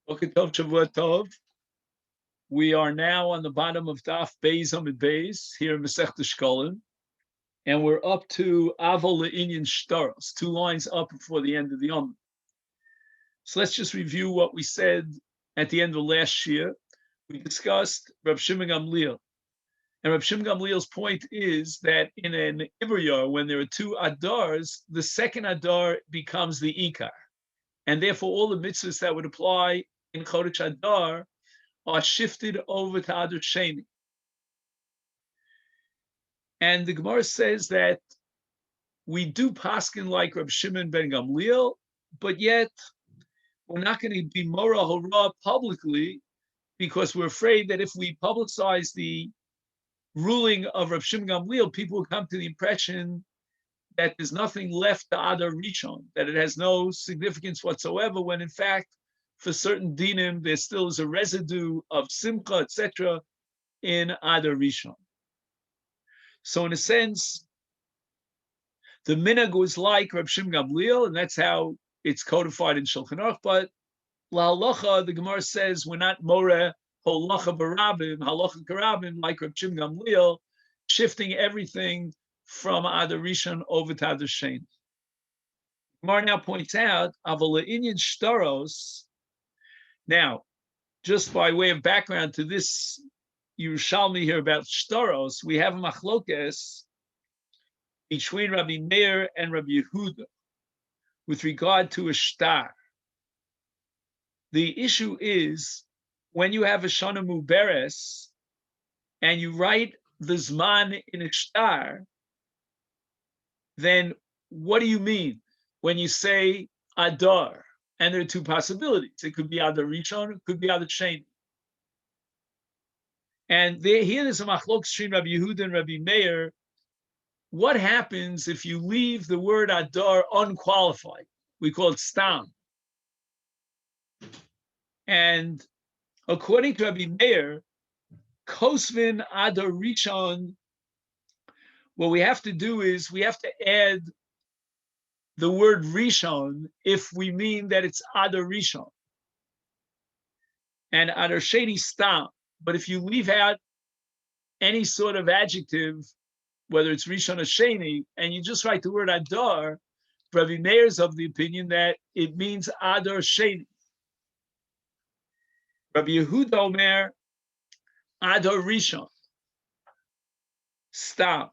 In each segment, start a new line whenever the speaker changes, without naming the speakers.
Okay, Tov, Shavua Tov. We are now on the bottom of Daf Beis Amid Beis here in Masechet Shekalim, and we're up to Avol Le'inyan Shtaros, 2 lines up before the end of the Yom. So let's just review what we said at the end of last year. We discussed Reb Shimon Gamliel, and Reb Shimon Gamliel's point is that in an Ibriyar, when there are 2 Adars, the second Adar becomes the Ikar, and therefore all the mitzvahs that would apply in Chodesh Adar are shifted over to Adar Sheni. And the Gemara says that we do paskin like Reb Shimon ben Gamliel, but yet we're not going to be Mora Hora publicly because we're afraid that if we publicize the ruling of Reb Shimon Gamliel, people will come to the impression that there's nothing left to Adar Rishon, that it has no significance whatsoever, when in fact, for certain dinim, there still is a residue of simcha, etc., in Adar Rishon. So in a sense, the minhag was like Reb Shimon Gamliel, and that's how it's codified in Shulchan Aruch. But la halacha, the Gemara says we're not moreh halacha barabim, halacha karabim like Reb Shimon Gamliel, shifting everything from Adar Rishon over to Adar Sheni. Gemara now points out aval le'inyan shtaros. Now, just by way of background to this Yerushalmi here about shtaros, we have a machlokes between Rabbi Meir and Rabbi Yehuda with regard to a shtar. The issue is when you have a Shana Muberes and you write the Zman in a shtar, then what do you mean when you say Adar? And there are 2 possibilities. It could be Adar Rishon, it could be Adar Sheni. And here there's a machlok between Rabbi Yehuda and Rabbi Meir. What happens if you leave the word Adar unqualified? We call it stam. And according to Rabbi Meir, Kosvin Adar Rishon, what we have to do is we have to add the word Rishon if we mean that it's Adar Rishon. And Adar Sheni stam. But if you leave out any sort of adjective, whether it's Rishon or Sheni, and you just write the word Adar, Rabbi Meir is of the opinion that it means Adar Sheni. Rabbi Yehuda Omer, Adar Rishon, stam.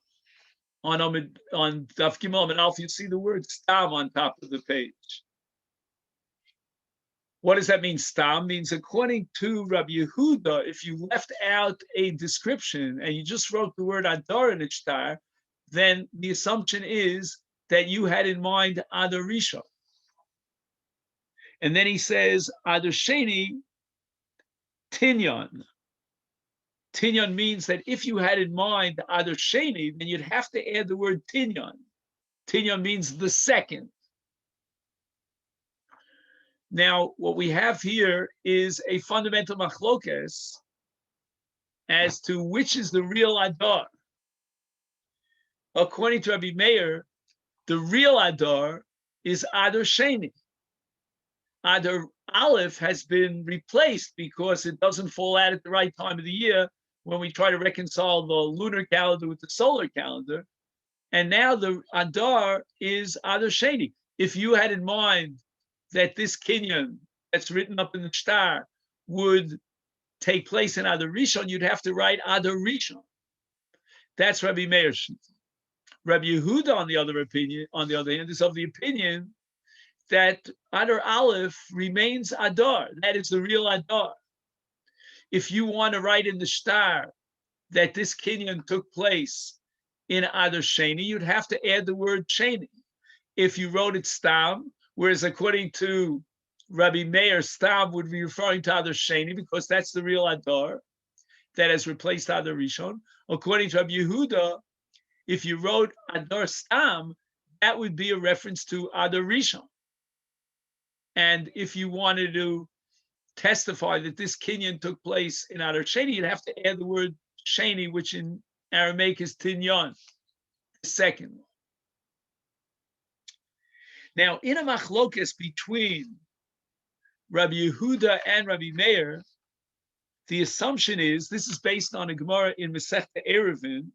On Daf Gimel and Alf, you see the word stam on top of the page. What does that mean? Stam means, according to Rabbi Yehuda, if you left out a description and you just wrote the word Adar in shtar, then the assumption is that you had in mind Adar Rishon. And then he says Adar Sheni, Tinyan. Tinyan means that if you had in mind Adar Sheni, then you'd have to add the word Tinyan. Tinyan means the second. Now, what we have here is a fundamental machlokes as to which is the real Adar. According to Rabbi Meir, the real Adar is Adar Sheni. Adar Aleph has been replaced because it doesn't fall out at the right time of the year when we try to reconcile the lunar calendar with the solar calendar. And now the Adar is Adar Sheni. If you had in mind that this kinyan that's written up in the shtar would take place in Adar Rishon, you'd have to write Adar Rishon. That's Rabbi Meir's. Rabbi Yehuda, on the other hand, is of the opinion that Adar Aleph remains Adar. That is the real Adar. If you want to write in the shtar that this kinyan took place in Adar Sheni, you'd have to add the word Sheni. If you wrote it stam, whereas according to Rabbi Meir, stam would be referring to Adar Sheni because that's the real Adar that has replaced Adar Rishon. According to Rabbi Yehuda, if you wrote Adar stam, that would be a reference to Adar Rishon. And if you wanted to testify that this kinyan took place in Adar Sheni, you'd have to add the word Sheni, which in Aramaic is Tinyan, the second one. Now, in a machlokes between Rabbi Yehuda and Rabbi Meir, the assumption is, this is based on a Gemara in Masechet Eruvin,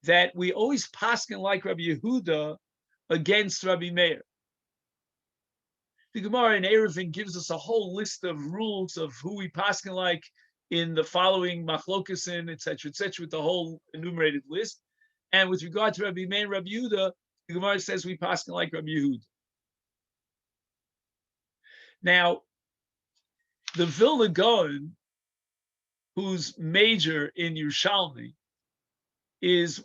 that we always paskin like Rabbi Yehuda against Rabbi Meir. The Gemara in Eruvin gives us a whole list of rules of who we paskin like in the following machlokasin, etc., with the whole enumerated list. And with regard to Rabbi Meir and Rabbi Yehuda, the Gemara says we paskin like Rabbi Yehuda. Now, the Vilna Gaon, who's major in Yerushalmi, is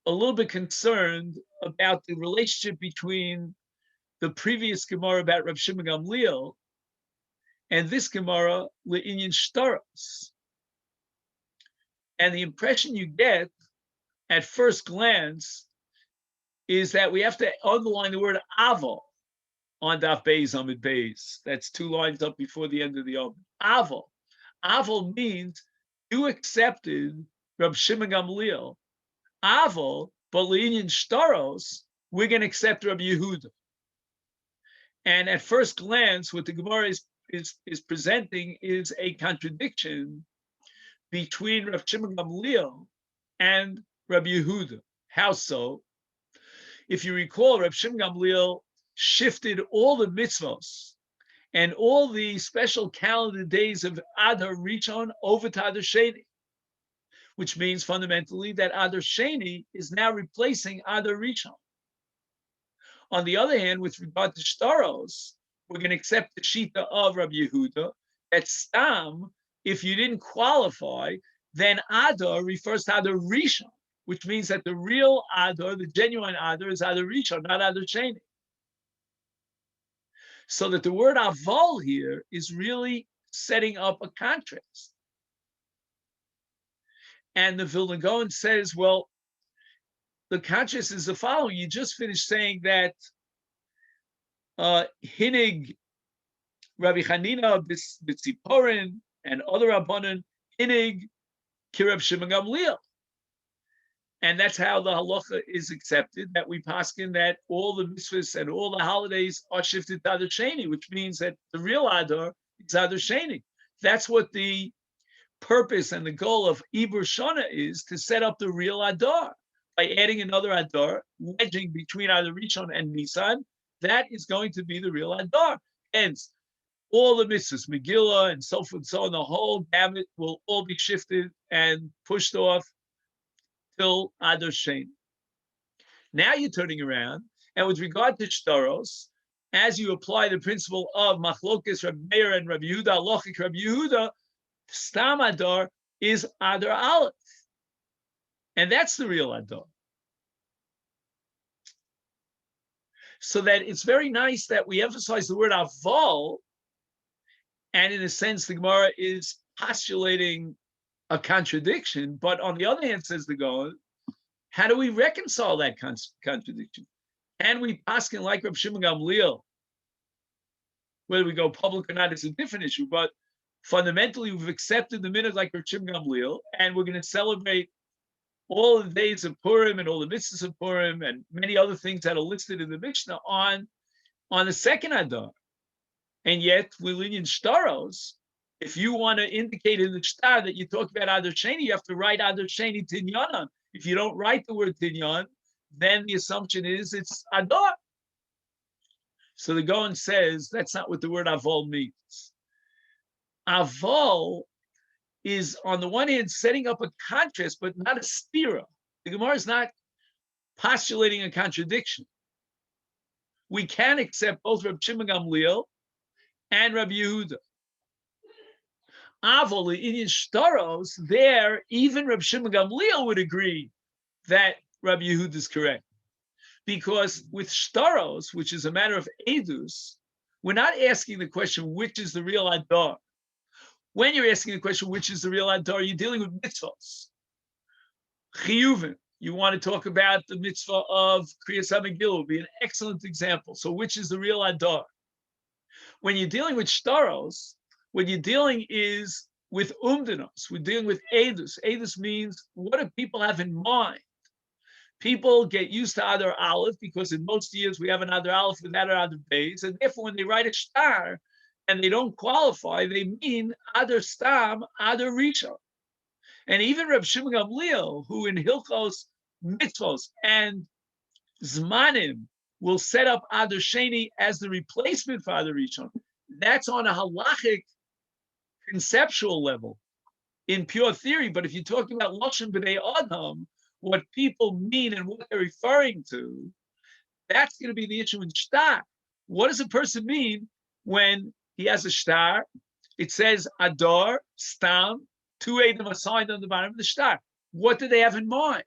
a little bit concerned about the relationship between the previous Gemara about Rav Shimon Gamliel and this Gemara Le'inyan Shtaros. And the impression you get at first glance is that we have to underline the word aval on Daf Beis Amid Beis. That's 2 lines up before the end of the Amid. Aval. Aval means you accepted Rav Shimon Gamliel. Aval, but Le'inyan Shtaros, we're going to accept Rabbi Yehuda. And at first glance, what the Gemara is presenting is a contradiction between Rav Shimon Gamliel and Rabbi Yehuda. How so? If you recall, Rav Shimon Gamliel shifted all the mitzvos and all the special calendar days of Adar Rishon over to Adar Sheni, which means fundamentally that Adar Sheni is now replacing Adar Rishon. On the other hand, with regard to Shtaros, we're going to accept the Shita of Rabbi Yehuda, that Stam, if you didn't qualify, then Adar refers to Adar Rishon, which means that the real Adar, the genuine Adar, is Adar Rishon, not Adar Sheni. So that the word Aval here is really setting up a contrast. And the Vilna Gaon says, well, the contrast is the following. You just finished saying that Hinig, Rabbi Chanina, B'tziporin, and other Rabbanan, Hinig, Kirab Shimon Gamliel. And that's how the halacha is accepted, that we paskin that all the mitzvahs and all the holidays are shifted to Adar Sheni, which means that the real Adar is Adar Sheni. That's what the purpose and the goal of Ibur Shana is, to set up the real Adar. By adding another Adar, wedging between Adar Rishon and Nisan, that is going to be the real Adar. Hence, all the mitzvahs, Megillah and so forth and so on, the whole gamut will all be shifted and pushed off till Adar Sheni. Now you're turning around, and with regard to Shtaros, as you apply the principle of Machlokes Rabbi Meir and Rabbi Yehuda, Alochik Rabbi Yehuda, Stam Adar is Adar Aleph. And that's the real Adar. So that it's very nice that we emphasize the word Aval, and in a sense, the Gemara is postulating a contradiction, but on the other hand, says the Gaon, how do we reconcile that contradiction? And we paskin like Rav Shimon Gamliel. Whether we go public or not is a different issue, but fundamentally, we've accepted the minute like Rav Shimon Gamliel, and we're going to celebrate all the days of Purim and all the mitzvahs of Purim and many other things that are listed in the Mishnah on the second Adar. And yet, Lilinian Shtaros, if you want to indicate in the Shtar that you talk about Adar Sheni, you have to write Adar Sheni Tinyanan. If you don't write the word Tinyan, then the assumption is it's Adar. So the Gaon says that's not what the word Aval means. Aval is, on the one hand, setting up a contrast, but not a stira. The Gemara is not postulating a contradiction. We can accept both Rabbi Shimon Gamliel and Rabbi Yehuda. Aval, in Shtaros, there, even Rabbi Shimon Gamliel would agree that Rabbi Yehuda is correct. Because with Shtaros, which is a matter of Edus, we're not asking the question, which is the real Adar. When you're asking the question, which is the real Adar, you're dealing with mitzvahs. Chiyuvin, you want to talk about the mitzvah of Kriyas HaMegillah, would be an excellent example. So which is the real Adar? When you're dealing with Shtaros, what you're dealing is with umdinos. We're dealing with edus. Edus means, what do people have in mind? People get used to Adar Aleph because in most years we have an Adar Aleph with Adar Beis, and therefore when they write a shtar, and they don't qualify, they mean Adar Stam, Adar Rishon. And even Reb Shimon Gamliel, who in Hilchos Mitzvos and Zmanim will set up Adar Sheni as the replacement for Adar Rishon, that's on a halachic conceptual level in pure theory. But if you're talking about Lashon B'nai Adam, what people mean and what they're referring to, that's going to be the issue in shtar. What does a person mean when he has a shtar? It says Adar, Stam, two Adam assigned on the bottom of the shtar. What do they have in mind?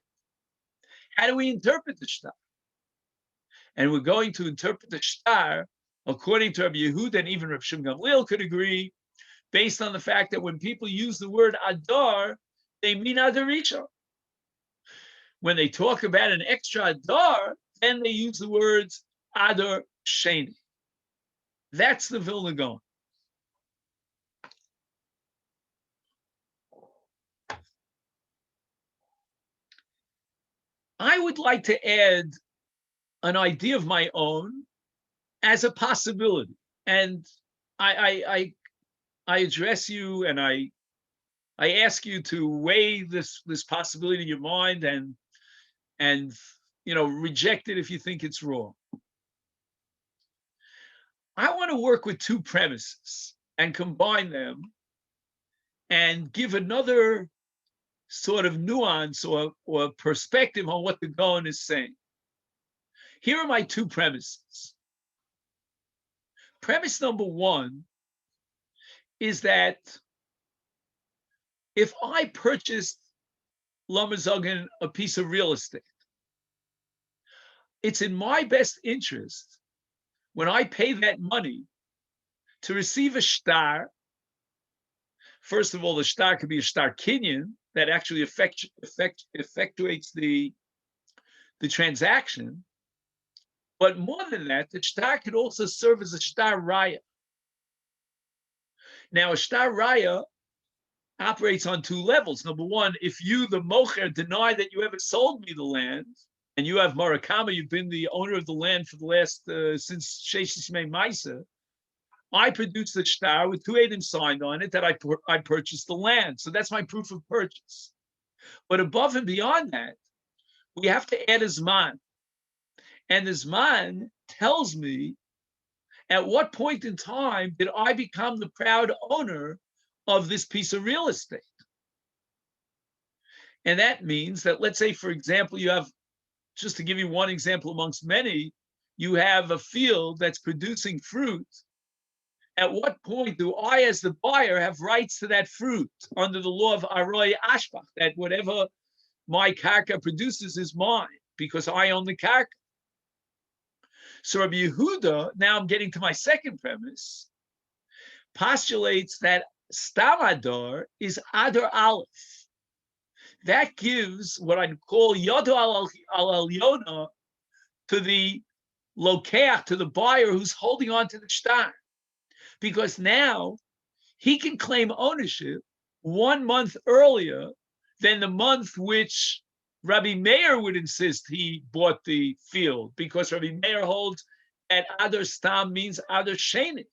How do we interpret the shtar? And we're going to interpret the shtar according to Rabbi Yehuda, and even Rabbi Shimon Gamliel could agree, based on the fact that when people use the word Adar, they mean Adar Rishon. When they talk about an extra Adar, then they use the words Adar Sheni. That's the Vilna Gaon. I would like to add an idea of my own as a possibility, and I address you and I ask you to weigh this possibility in your mind and reject it if you think it's wrong. I want to work with two premises and combine them and give another sort of nuance or perspective on what the Gaon is saying. Here are my two premises. Premise number one is that if I purchased Lamazogan a piece of real estate, it's in my best interest when I pay that money to receive a shtar. First of all, the shtar could be a shtar kinyan that actually effectuates the transaction. But more than that, the shtar could also serve as a shtar raya. Now, a shtar raya operates on two levels. Number one, if you, the mocher, deny that you ever sold me the land, and you have Murakama, you've been the owner of the land for the last, since Sheish Shmei Maisa, I produced the shtar with two Adam signed on it that I purchased the land. So that's my proof of purchase. But above and beyond that, we have to add a zman. And the zman tells me at what point in time did I become the proud owner of this piece of real estate. And that means that, let's say, for example, you have, just to give you one example amongst many, you have a field that's producing fruit. At what point do I, as the buyer, have rights to that fruit under the law of Aroi Ashbach, that whatever my karka produces is mine because I own the karka? So Rabbi Yehuda, now I'm getting to my second premise, postulates that Stam Adar is Adar Aleph. That gives what I call Yodo al Yona to the lokeach, to the buyer who's holding on to the shtar. Because now he can claim ownership 1 month earlier than the month which Rabbi Meir would insist he bought the field, because Rabbi Meir holds that Adar Stam means Adar Sheni.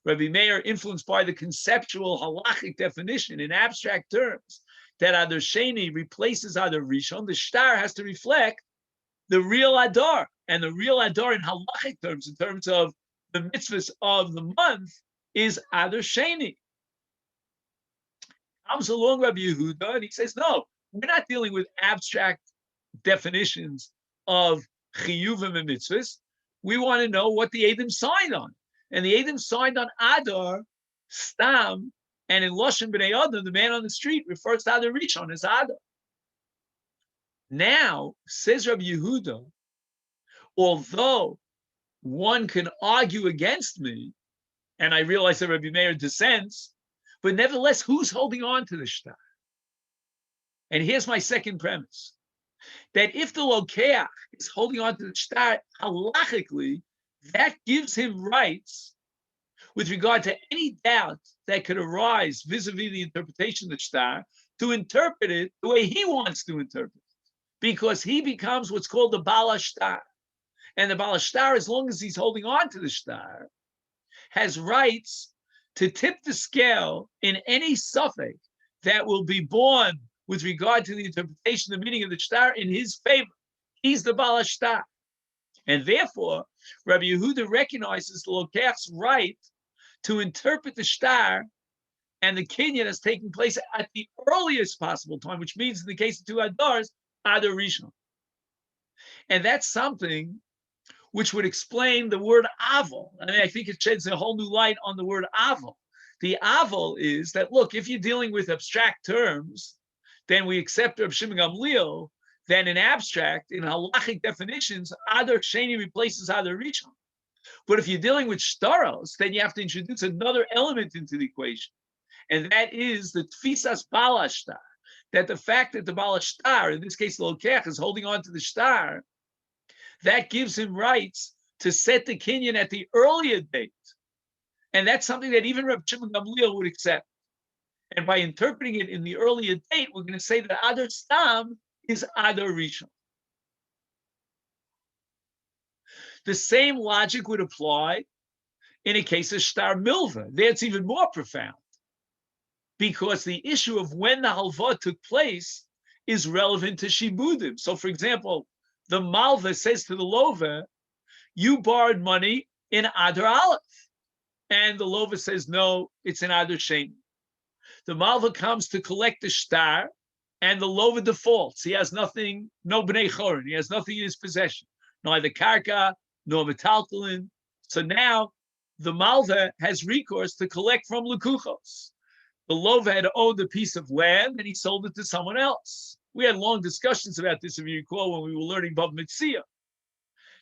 Rabbi Meir, influenced by the conceptual halachic definition in abstract terms, that Adar Sheni replaces Adar Rishon, the shtar has to reflect the real Adar. And the real Adar in halachic terms, in terms of the mitzvahs of the month, is Adar Sheni. Comes along Rabbi Yehuda and he says, no, we're not dealing with abstract definitions of chiyuvim and mitzvahs. We want to know what the Adam signed on. And the Adam signed on Adar, Stam, and in Lashon B'nai Adam, the man on the street refers to Adar Rishon as Adar. Now, says Rabbi Yehuda, although one can argue against me, and I realize that Rabbi Meir dissents, but nevertheless, who's holding on to the shtar? And here's my second premise, that if the lokeach is holding on to the shtar, halachically, that gives him rights with regard to any doubt that could arise vis-a-vis the interpretation of the shtar, to interpret it the way he wants to interpret it, because he becomes what's called the Baal HaShtar. And the Baal HaShtar, as long as he's holding on to the shtar, has rights to tip the scale in any suffix that will be born with regard to the interpretation, the meaning of the shtar in his favor. He's the Baal HaShtar. And therefore, Rabbi Yehuda recognizes the Lokach's right to interpret the shtar and the kinyan as taking place at the earliest possible time, which means in the case of two Adars, Adar Rishon. And that's something which would explain the word aval. I mean, I think it sheds a whole new light on the word aval. The aval is that, look, if you're dealing with abstract terms, then we accept Reb Shimon Gamliel. Then in abstract, in halachic definitions, Adar Sheni replaces Adar Rishon. But if you're dealing with shtaros, then you have to introduce another element into the equation. And that is the tfisas Baal HaShtar, that the fact that the Baal HaShtar, in this case the Lokach, is holding on to the shtar, that gives him rights to set the kinyan at the earlier date. And that's something that even Reb Shimon Gamliel would accept. And by interpreting it in the earlier date, we're going to say that Adar Stam is Adar Rishon. The same logic would apply in a case of Shtar Milva. There it's even more profound, because the issue of when the halva took place is relevant to shibudim. So, for example, the malva says to the lova, you borrowed money in Adar Aleph. And the lova says, no, it's in Adar Sheni. The malva comes to collect the shtar, and the lova defaults. He has nothing, no bnei chorin. He has nothing in his possession, neither karka nor metaltalin. So now the malva has recourse to collect from lekuchos. The lova had owned a piece of land, and he sold it to someone else. We had long discussions about this, if you recall, when we were learning Bava Metzia.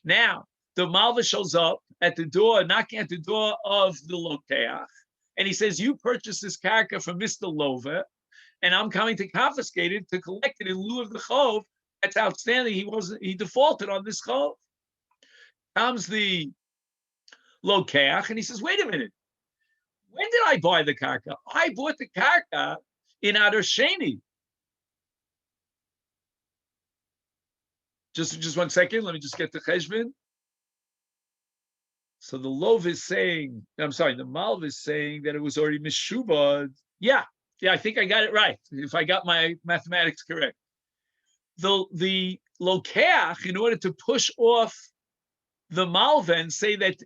Now, the malva shows up at the door, knocking at the door of the Lokach, and he says, you purchased this karka from Mr. Lova, and I'm coming to confiscate it, to collect it in lieu of the chov. That's outstanding. He defaulted on this chov. Comes the Lokach, and he says, wait a minute. When did I buy the karka? I bought the karka in Adar Sheni. Just 1 second. Let me just get the cheshbon. So the lov is saying, the malv is saying that it was already mishubad. Yeah, I think I got it right. If I got my mathematics correct. The Lokach, in order to push off the malva and say that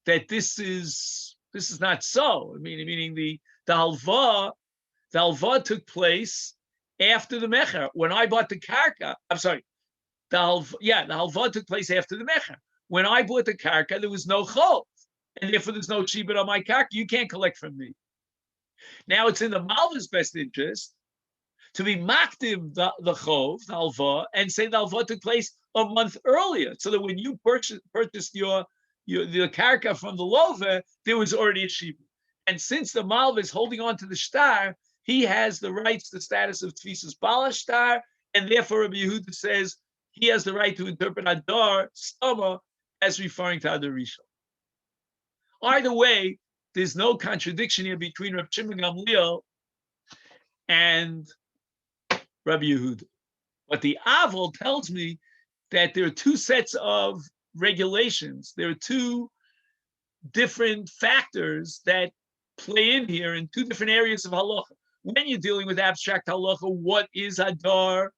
this is not so. Meaning the halva took place after the mecher. When I bought the karka, the halva took place after the mecher. When I bought the karka, there was no chov, and therefore there's no shibud on my karka. You can't collect from me. Now it's in the malva's best interest to be makdim the chov, the halva, and say the halva took place a month earlier, so that when you purchased the karka from the lova, there was already a shibud. And since the malva is holding on to the shtar, he has the rights, the status of tfisas Baal HaShtar, and therefore Rabbi Yehuda says he has the right to interpret Adar Stama as referring to Adar Rishon. Either way, there's no contradiction here between Rabbi Shimon Gamliel and Rabbi Yehuda. But the Aval tells me that there are two sets of regulations. There are two different factors that play in here in two different areas of halacha. When you're dealing with abstract halacha, what is Adar?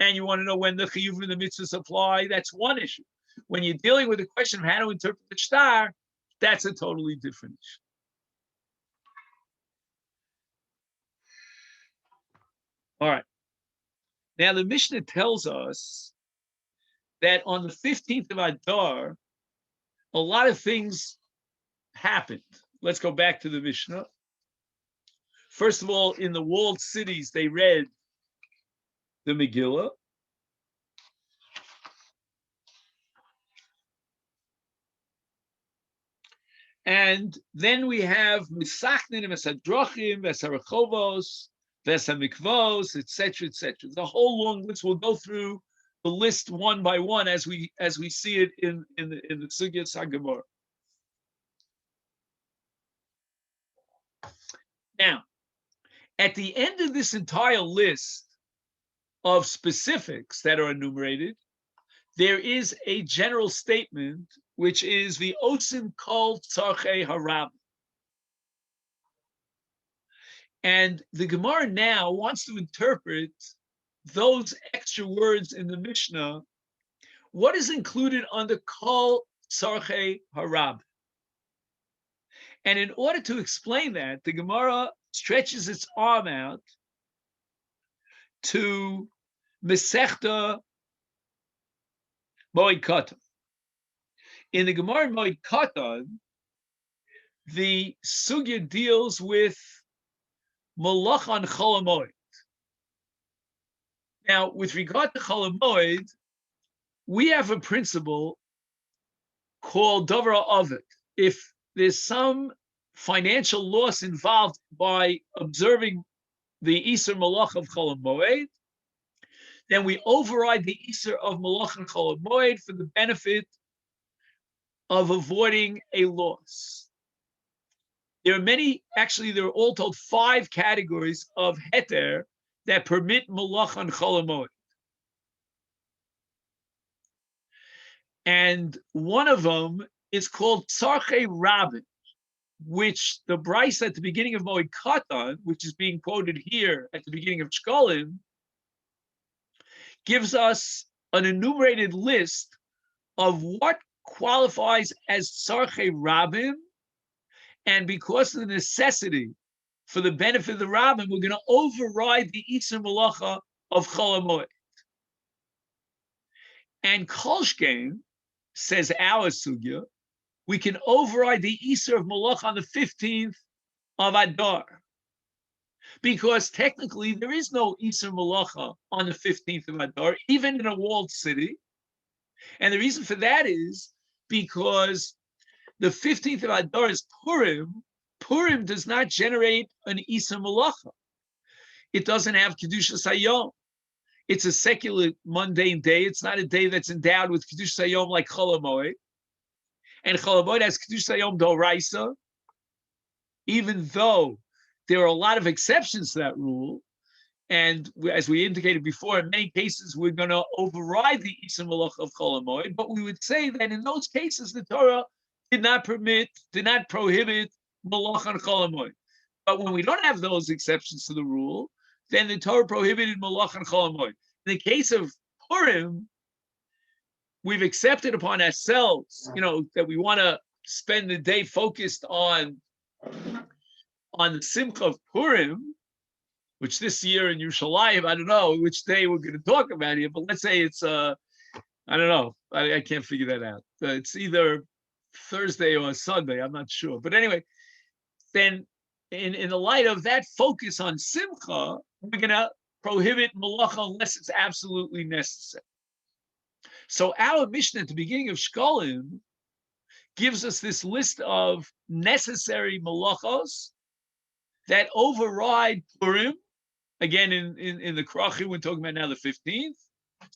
And you want to know when the chiyuv and the mitzvahs apply, that's one issue. When you're dealing with the question of how to interpret the shtar, that's a totally different issue. All right. Now the Mishnah tells us that on the 15th of Adar, a lot of things happened. Let's go back to the Mishnah. First of all, in the walled cities, they read the Megillah. And then we have Misachnin, Vesadrachim, Vesarachovos, Vesamikvos, etc., etc. The whole long list. We'll go through the list one by one as we see it in the Sugyas HaGemara. Now, at the end of this entire list of specifics that are enumerated, there is a general statement which is the Osim Kol Tzarchei Harab. And the Gemara now wants to interpret those extra words in the Mishnah. What is included under Kol Tzarchei Harab? And in order to explain that, the Gemara stretches its arm out to Masechet Moed Katan. In the Gemara Moed Katan, the sugya deals with malach on Chol HaMoed. Now, with regard to Chol HaMoed, we have a principle called Dover Ovid. If there's some financial loss involved by observing the Isser Malach of Chol HaMoed, then we override the Isser of Malach and Chol HaMoed for the benefit of avoiding a loss. There are many, actually, there are all told 5 categories of heter that permit Malach and Chol HaMoed. And one of them is called Tzarchei Rabin, which the Bryce at the beginning of Moed Katan, which is being quoted here at the beginning of Shekalim, gives us an enumerated list of what qualifies as Tzarchei Rabin, and because of the necessity for the benefit of the Rabin, we're going to override the Isser Malacha of Chol HaMoed. And Kolshkein, says our sugya, we can override the Isser of Malach on the 15th of Adar. Because technically there is no Isser Malacha on the 15th of Adar, even in a walled city. And the reason for that is because the 15th of Adar is Purim. Purim does not generate an Isser Malacha. It doesn't have Kedushas Hayom. It's a secular, mundane day. It's not a day that's endowed with Kedushas Hayom like Chol HaMoed. And Chol HaMoed has Kedushas Hayom D'Oraisa, even though there are a lot of exceptions to that rule. And as we indicated before, in many cases, we're going to override the Isser Malach of Chol HaMoed. But we would say that in those cases, the Torah did not prohibit Malach on Chol HaMoed. But when we don't have those exceptions to the rule, then the Torah prohibited Malach and Chol HaMoed. In the case of Purim, we've accepted upon ourselves, that we want to spend the day focused on the Simcha of Purim, which this year in Yerushalayim, I don't know which day we're going to talk about here, but let's say it's, I don't know, I can't figure that out. It's either Thursday or Sunday, I'm not sure. But anyway, then in the light of that focus on Simcha, we're going to prohibit Malacha unless it's absolutely necessary. So our Mishnah at the beginning of Shekalim gives us this list of necessary Malachos that override Purim. Again, in the Krachim, we're talking about now the 15th.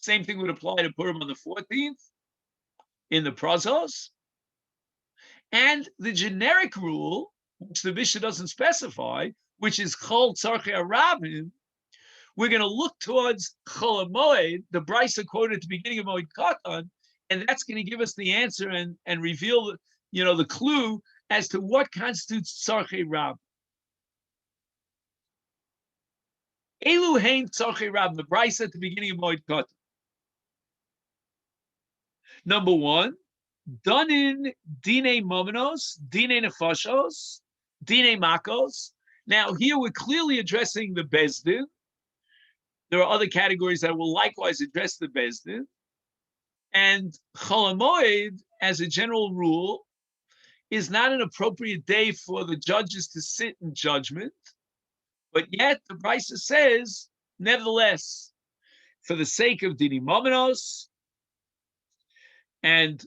Same thing would apply to Purim on the 14th in the Prazos. And the generic rule, which the Mishnah doesn't specify, which is Chol Tzarchei Rabin, we're going to look towards Chol HaMoed, the Brisa quoted at the beginning of Moed Katan, and that's going to give us the answer and reveal the clue as to what constitutes Tzarchei Rabin. Elu hein Tzarchei Rabin, the Brisa at the beginning of Moed Katan. Number 1, Danin Dine Momenos, Dine Nefashos, Dine Makos. Now, here we're clearly addressing the Bezdin. There are other categories that will likewise address the Bezdin. And Chol HaMoed, as a general rule, is not an appropriate day for the judges to sit in judgment. But yet, the Brisa says, nevertheless, for the sake of Dini Momenos, and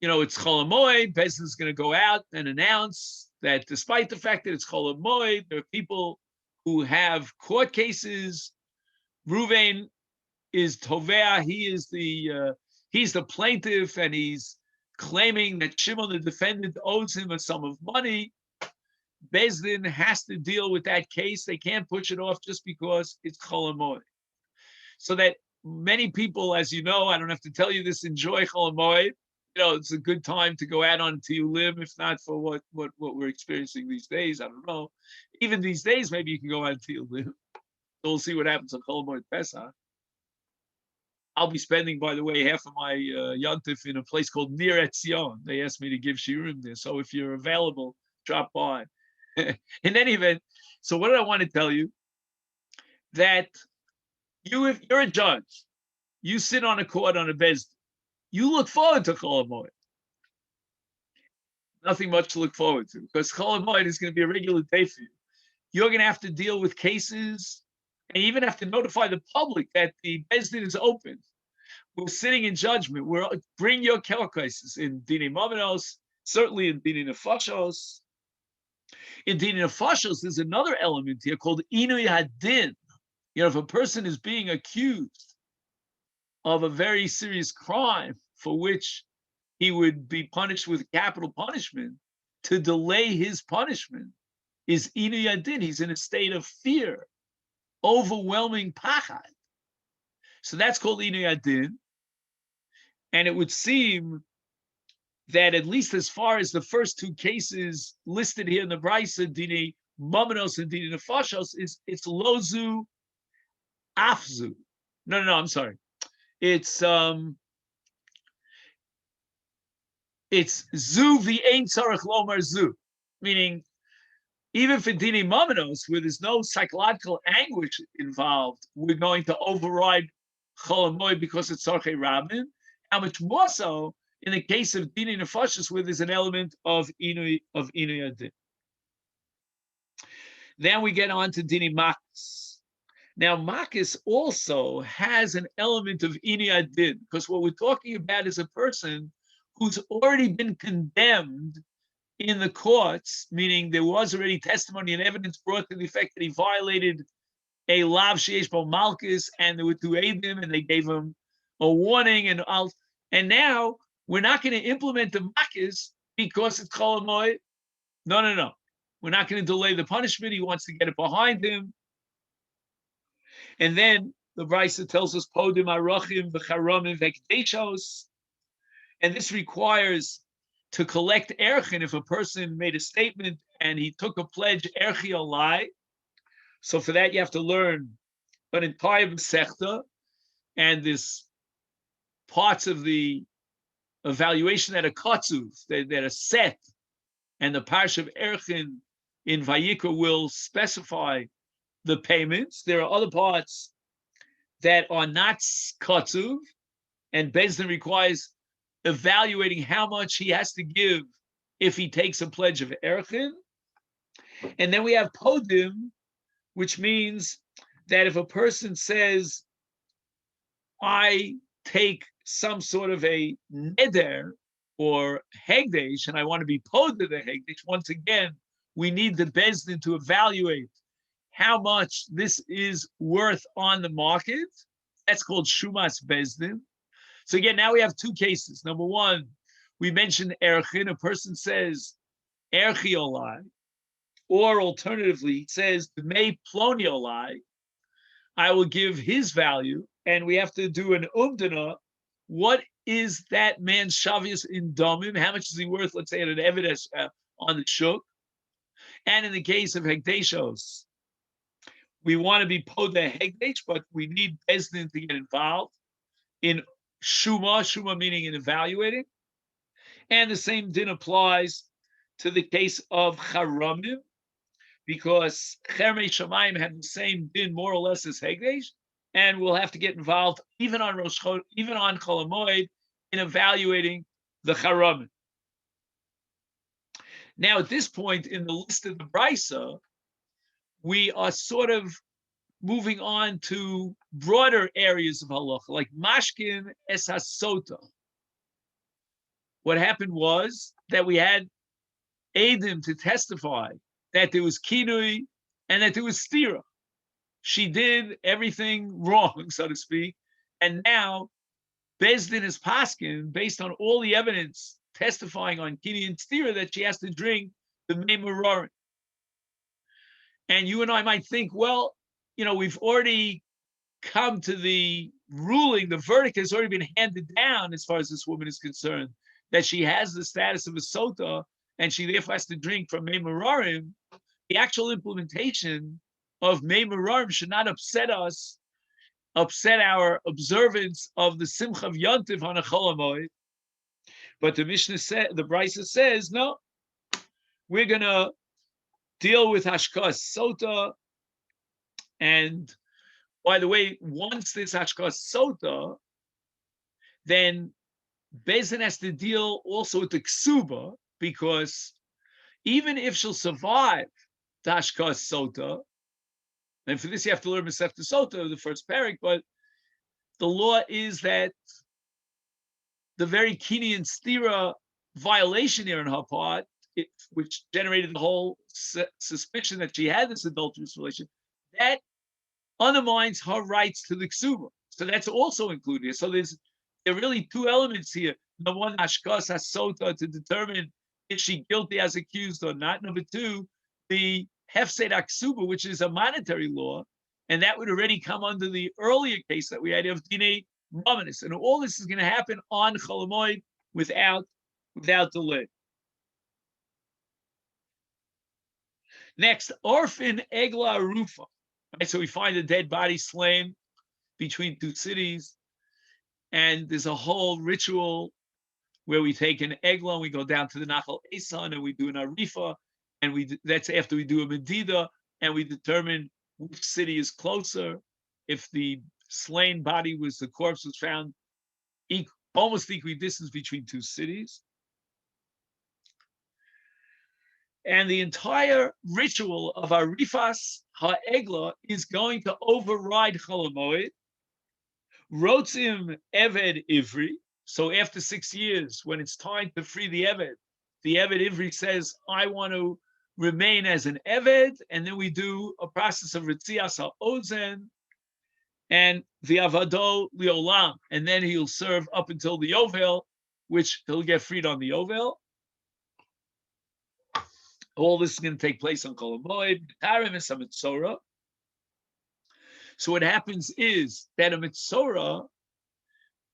it's Chol HaMoed, Bezdin is going to go out and announce that despite the fact that it's Chol HaMoed, there are people who have court cases. Ruvain is Tovea, he's the plaintiff, and he's claiming that Shimon, the defendant, owes him a sum of money. Bezdin has to deal with that case. They can't push it off just because it's Chol HaMoed. So that many people, as you know, I don't have to tell you this, enjoy Chol HaMoed. it's a good time to go out on Tiyulim, if not for what we're experiencing these days. I don't know. Even these days, maybe you can go on Tiyulim. So we'll see what happens on Chol Hamoed Pesach. I'll be spending, by the way, half of my Yontif in a place called Nir Etzion. They asked me to give shiurim there. So if you're available, drop by. In any event, so what did I want to tell you? That if you're a judge, you sit on a court on a bezdin, you look forward to Chol Hamoed. Nothing much to look forward to, because Chol Hamoed is going to be a regular day for you. You're going to have to deal with cases, and you even have to notify the public that the bezdin is open. We're sitting in judgment. Bring your cases in Dini Mamenos, certainly in Dini Nefashos. In Dini Nefashos, there's another element here called Inui Hadin. If a person is being accused of a very serious crime for which he would be punished with capital punishment, to delay his punishment is Inui Hadin. He's in a state of fear, overwhelming pachad. So that's called Inui Hadin. And it would seem that at least as far as the first two cases listed here in the Brisa, Dini Mamenos and Dini Nefashos, it's Lozu Afzu. No, I'm sorry. It's Zu the Ein Tzarech Lomar Zu, meaning even for Dini Mamenos, where there's no psychological anguish involved, we're going to override Chol Hamoed because it's Tzarchei Rabin. How much more so in the case of Dini Nefashos, where there's an element of Inui Hadin. Then we get on to Dini Makis. Now, Makis also has an element of Inui Hadin, because what we're talking about is a person who's already been condemned in the courts, meaning there was already testimony and evidence brought to the effect that he violated a lav sheyesh bo malchus, and there were two eidim, and they gave him a warning, and now we're not going to implement the makis because it's Chol Hamoed. No. We're not going to delay the punishment. He wants to get it behind him. And then the Brisa tells us podim arachim v'charamim v'kedeshos, and this requires to collect erchin if a person made a statement and he took a pledge erchi alai. So for that you have to learn an entire Masechta, and this parts of the evaluation that are katzuv, that are set, and the parsha of erchin in Vayikra will specify the payments. There are other parts that are not katzuv, and Bezdin requires evaluating how much he has to give if he takes a pledge of erchin. And then we have podim, which means that if a person says, I take some sort of a neder or hegdesh, and I want to be pod to the hegdesh, once again, we need the Bezdin to evaluate how much this is worth on the market. That's called Shumas Bezdin. So again, now we have two cases. Number one, we mentioned erchin. A person says erchi olai, or alternatively, he says Dmei ploni olai, I will give his value, and we have to do an umdana. What is that man's shavius in domim? How much is he worth? Let's say at an evidence on the shuk. And in the case of hegdeshos, we want to be poda hegdesh, but we need Bezdin to get involved in shuma meaning in evaluating. And the same din applies to the case of charamim, because chermei shamayim have the same din more or less as hegdesh, and we'll have to get involved even on Chol Hamoed in evaluating the charamim. Now, at this point in the list of the Brisa, we are sort of moving on to broader areas of halacha, like mashkin es hasota. What happened was that we had Eidim to testify that there was kinui and that there was stira. She did everything wrong, so to speak, and now Bezdin is paskin based on all the evidence testifying on kinui and stira that she has to drink the mei merorim. And you and I might think, well, we've already come to the ruling, the verdict has already been handed down as far as this woman is concerned. that she has the status of a sota and she therefore has to drink from Mei Mararim, the actual implementation of Mei Mararim should not upset us, upset our observance of the Simcha of Yontif on a Chol HaMoed. But the Mishnah said, the Brisa says, no, we're going to deal with Hashkas Sota. And by the way, once this Hashkas Sota, then Bezin has to deal also with the Ksuba, because even if she'll survive the Hashkas Sota, and for this you have to learn Masechet Sota, the first parak, but the law is that the very Kini and Stira violation here on her part, which generated the whole suspicion that she had this adulterous relation, that undermines her rights to the ksuba. So that's also included here. So there are really two elements here. Number one, Hashkas Hasota, to determine if she's guilty as accused or not. Number two, the Hefsed Aksuba, which is a monetary law, and that would already come under the earlier case that we had of Dine Ramanis. And all this is going to happen on Chol HaMoed without delay. Next, Orphan Egla Rufa. Right, so we find a dead body slain between two cities, and there's a whole ritual where we take an egla and we go down to the Nachal Esan and we do an arifa, and that's after we do a medida and we determine which city is closer. If the slain body the corpse was found almost equidistant between two cities. And the entire ritual of Arifas Ha'egla is going to override Chol HaMoed. Rotzim Eved Ivri. So after 6 years, when it's time to free the Eved Ivri says, I want to remain as an Eved. And then we do a process of Ritzias HaOzen and the Avado Liolam. And then he'll serve up until the Yovel, which he'll get freed on the Yovel. All this is going to take place on Chol HaMoed, Tarim is a Mitzorah. So what happens is that a Mitzorah,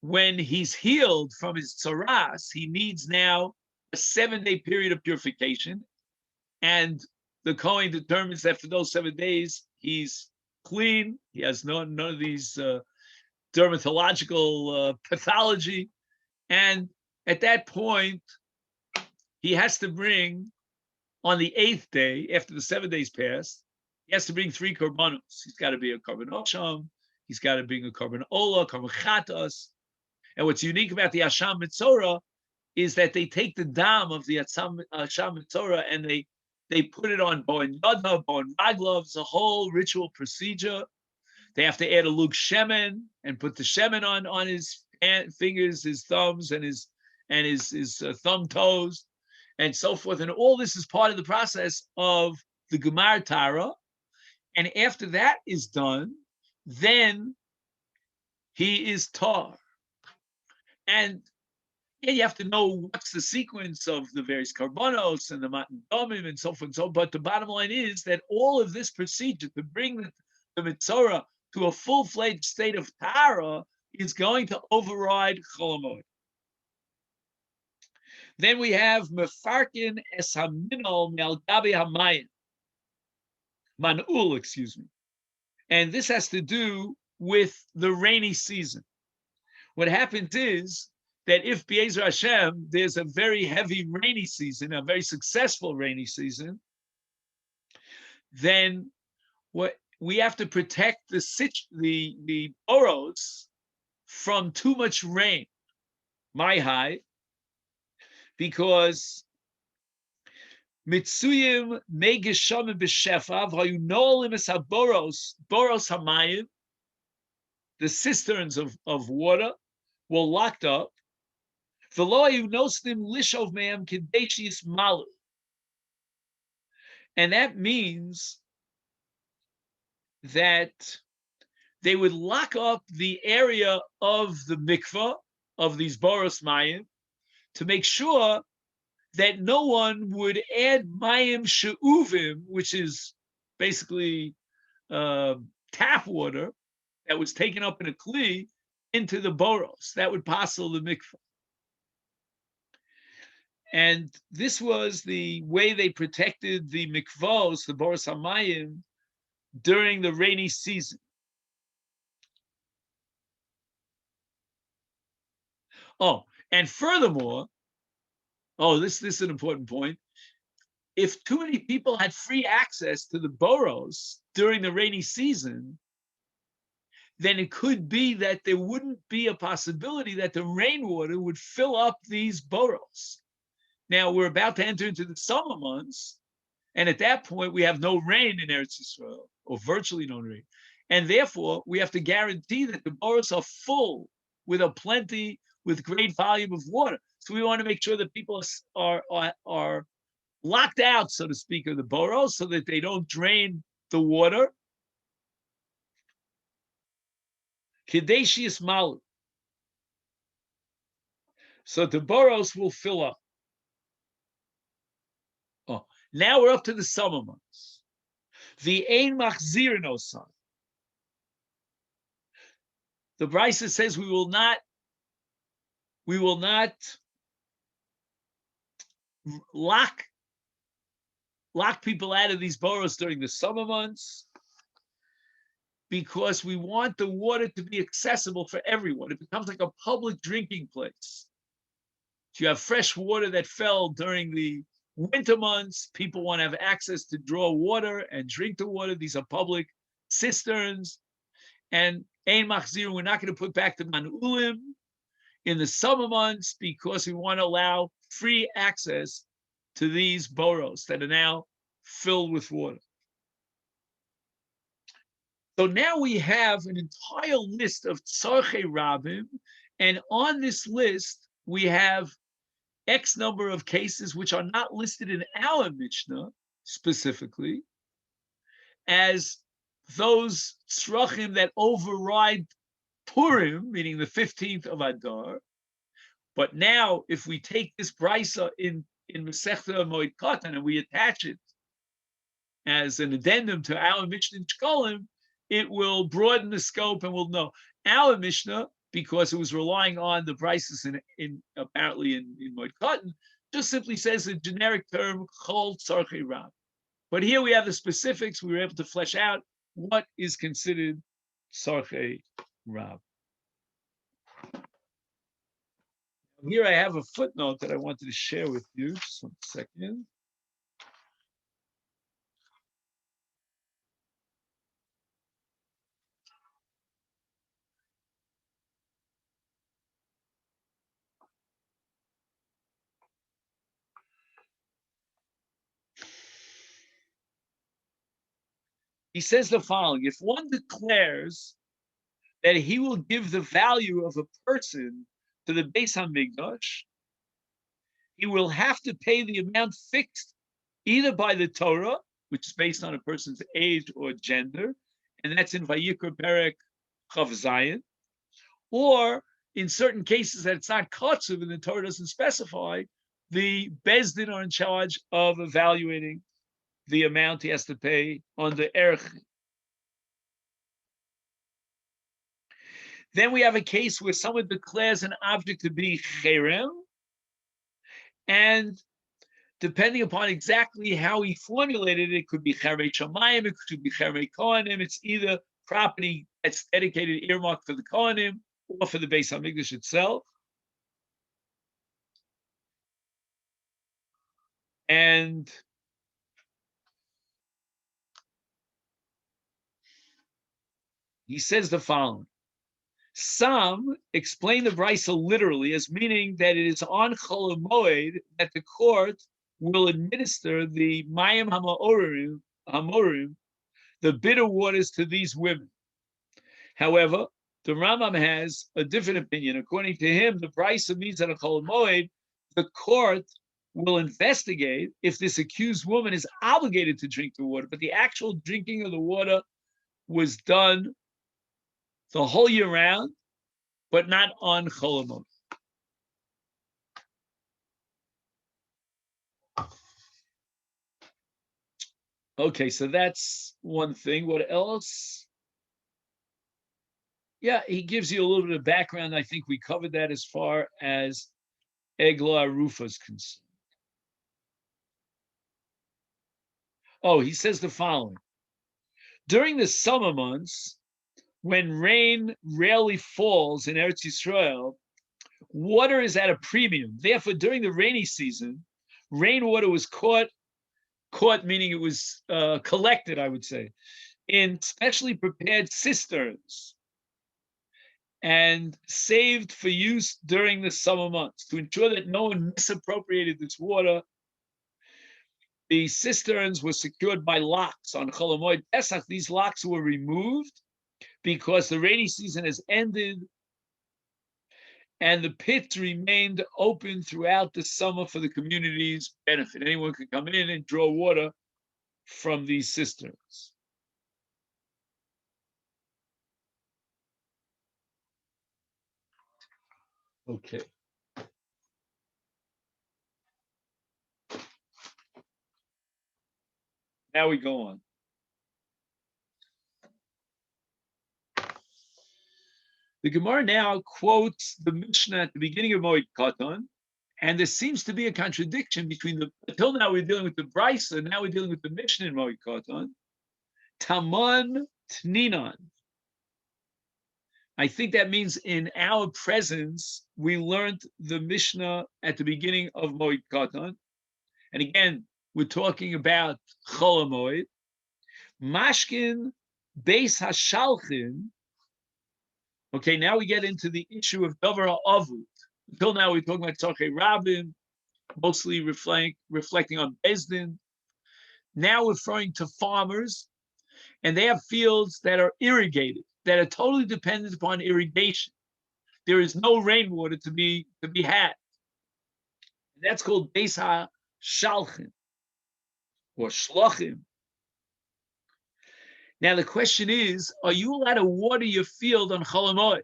when he's healed from his tzaras, he needs now a 7-day period of purification. And the Kohen determines that for those 7 days, he's clean. He has none of these dermatological pathology. And at that point, he has to bring, on the 8th day, after the 7 days passed, he has to bring 3 korbanos. He's got to be a korban osham, he's got to bring a korban ola, korban chatas. And what's unique about the Asham Mitzorah is that they take the dam of the Asham Mitzorah and they put it on Boen Yadna, Boen Raglov, a whole ritual procedure. They have to add a lug shemen and put the shemen on his fingers, his thumbs, and his thumb toes, and so forth. And all this is part of the process of the Gemar Tara. And after that is done, then he is tar. And you have to know what's the sequence of the various karbonos and the matan domim and so forth and so on. But the bottom line is that all of this procedure to bring the Mitzorah to a full-fledged state of Tara is going to override Chol HaMoed. Then we have Mefarkin es haminol me'al gabi hamayim. Man'ul, excuse me. And this has to do with the rainy season. What happens is that if Be'ezer Hashem, there's a very heavy rainy season, a very successful rainy season, then what we have to protect the boros from too much rain. My high, because Mitzuyim megishamim b'shefa v'hayunolim es haboros hamayim, the cisterns of water were locked up. V'lo hayunosnim lishov me'em kidei sheyismalu, and that means that they would lock up the area of the mikvah of these boros mayim to make sure that no one would add mayim she'uvim, which is basically tap water that was taken up in a kli, into the boros. That would passel the mikvah. And this was the way they protected the mikvos, the boros hamayim, during the rainy season. Oh, and furthermore, this is an important point. If too many people had free access to the boros during the rainy season, then it could be that there wouldn't be a possibility that the rainwater would fill up these boros. Now we're about to enter into the summer months, and at that point we have no rain in Eretz Yisrael, or virtually no rain, and therefore we have to guarantee that the boros are full with with great volume of water. So we want to make sure that people are locked out, so to speak, of the boros, so that they don't drain the water. Kadeshius malu, so the boros will fill up. Oh, now we're up to the summer months. The ein machzir no son. The Brisa says we will not lock people out of these boros during the summer months, because we want the water to be accessible for everyone. It becomes like a public drinking place. If you have fresh water that fell during the winter months, people want to have access to draw water and drink the water. These are public cisterns. And ein machzir, we're not going to put back the manulim in the summer months, because we want to allow free access to these boros that are now filled with water. So now we have an entire list of tzarchei rabim, and on this list we have X number of cases which are not listed in our Mishnah specifically as those tzrachim that override Purim, meaning the 15th of Adar. But now, if we take this brisa in Masechet Moed Katan and we attach it as an addendum to our Mishnah in Shekalim, it will broaden the scope, and we'll know our Mishnah, because it was relying on the brises in apparently in Moed Katan, just simply says a generic term called tzarchei rab. But here we have the specifics. We were able to flesh out what is considered tzarchei rab. Here I have a footnote that I wanted to share with you. Just 1 second. He says the following: if one declares that he will give the value of a person to the Beis Hamikdash, he will have to pay the amount fixed either by the Torah, which is based on a person's age or gender, and that's in Vayikra Perek Chav Zayin, or in certain cases that it's not kotzuv and the Torah doesn't specify, the Beis Din are in charge of evaluating the amount he has to pay on the erech. Then we have a case where someone declares an object to be cherem, and depending upon exactly how he formulated it, it could be cherei shamayim, it could be cherei kohanim. It's either property that's dedicated, earmarked for the kohanim, or for the Beis Hamikdash itself. And he says the following: some explain the brisa literally as meaning that it is on Chol Hamoed that the court will administer the mayim hamorim, the bitter waters, to these women. However, the Rambam has a different opinion. According to him, the brisa means that on Chol Hamoed, the court will investigate if this accused woman is obligated to drink the water, but the actual drinking of the water was done the whole year round, but not on Chol Hamoed. Okay, so that's one thing. What else? Yeah, he gives you a little bit of background. I think we covered that as far as Eglah Arufa is concerned. Oh, he says the following. During the summer months, when rain rarely falls in Eretz Yisrael, water is at a premium. Therefore, during the rainy season, rainwater was caught meaning it was collected, I would say, in specially prepared cisterns and saved for use during the summer months to ensure that no one misappropriated this water. The cisterns were secured by locks on Chol Hamoed Pesach. These locks were removed because the rainy season has ended and the pits remained open throughout the summer for the community's benefit. Anyone could come in and draw water from these cisterns. Okay. Now we go on. The Gemara now quotes the Mishnah at the beginning of Moed Katan, and there seems to be a contradiction between until now we're dealing with the Brisa, now we're dealing with the Mishnah in Moed Katan. Taman Tninan. I think that means in our presence, we learned the Mishnah at the beginning of Moed Katan. And again, we're talking about Chol Hamoed. Mashkin Beis Hashalchin. Okay, now we get into the issue of Davar HaAvut. Until now, we're talking about Tzarchei Rabim, mostly reflecting on Bezdin. Now referring to farmers, and they have fields that are irrigated, that are totally dependent upon irrigation. There is no rainwater to be had. And that's called Beis HaShalchin or Shlachim. Now the question is, are you allowed to water your field on Chol Hamoed?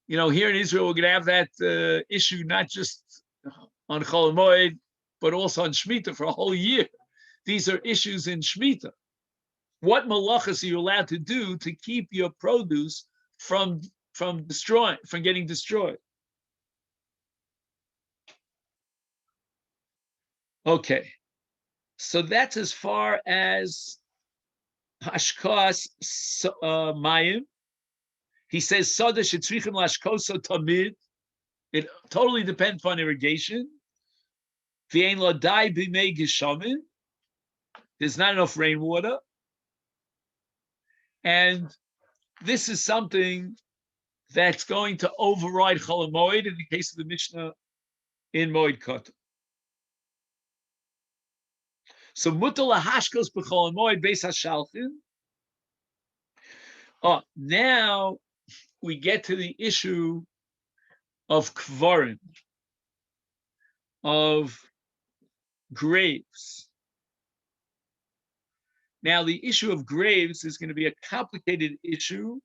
You know, here in Israel, we're going to have that issue not just on Chol Hamoed, but also on Shemitah for a whole year. These are issues in Shemitah. What malachas are you allowed to do to keep your produce from getting destroyed? Okay, so that's as far as Hashkas Mayim. He says Sada shetzrichim lashkoso tamid. It totally depends on irrigation. V'ein lo dai b'mei geshamin. There's not enough rainwater. And this is something that's going to override Chol Hamoed in the case of the Mishnah in Moed Katan. So mutal lahashkos b'Chol Hamoed beis hashalchin. Oh, now we get to the issue of kvarim, of graves. Now, the issue of graves is going to be a complicated issue.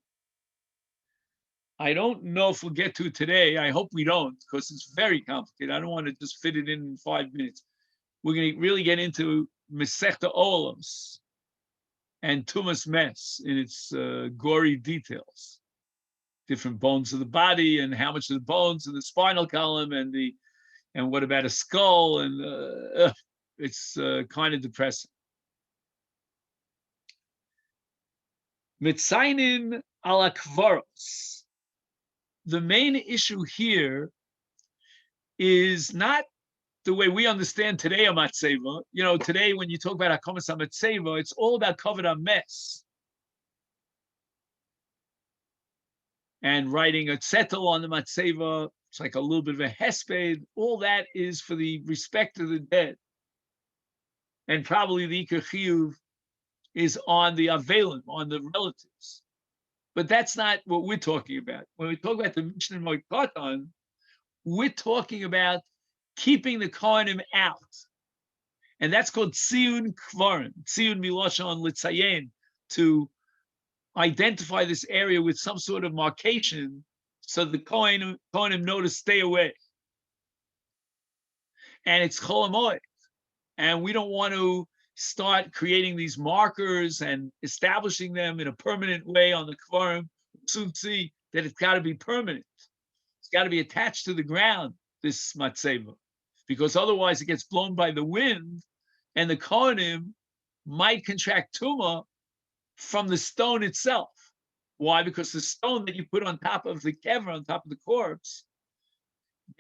I don't know if we'll get to it today. I hope we don't, because it's very complicated. I don't want to just fit it in 5 minutes. We're going to really get into Masechet Olamos and Tumas Mes in its gory details. Different bones of the body and how much of the bones in the spinal column and what about a skull, and it's kind of depressing. Mitzainin ala kvaros. The main issue here is not the way we understand today a matzeva. You know, today when you talk about Hakomas HaMatzeva, it's all about Kavod HaMes. And writing a tzetel on the matzeva, it's like a little bit of a hesped. All that is for the respect of the dead. And probably the Iker Chiyuv is on the Avelim, on the relatives. But that's not what we're talking about. When we talk about the Mishnah Moed Katan, we're talking about keeping the Kohanim out. And that's called Tziyun Kvarim. Tziyun Milashon Litzayen, to identify this area with some sort of markation so the Kohanim know to stay away. And it's Chol Hamoed. And we don't want to start creating these markers and establishing them in a permanent way on the Kvarim. Soon see that it's got to be permanent. It's got to be attached to the ground, this matzeva, because otherwise it gets blown by the wind and the Kohanim might contract Tumah from the stone itself. Why? Because the stone that you put on top of the kever, on top of the corpse,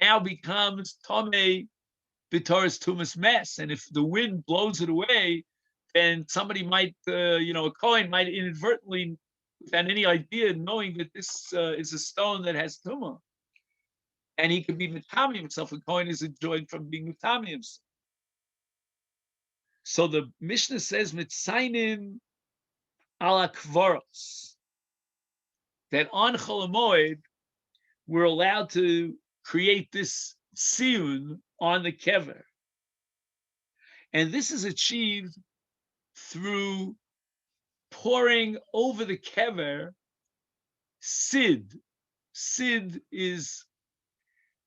now becomes Tomei B'Toras Tumas Mess. And if the wind blows it away, then somebody might, a Kohen might inadvertently, without any idea, knowing that this is a stone that has Tumah, and he could be Mitami himself. A Kohen is enjoyed from being Mitami himself. So the Mishnah says, Mitzaynim ala Kvaros, that on Chol HaMoed, we're allowed to create this siyun on the kever. And this is achieved through pouring over the kever sid. Sid is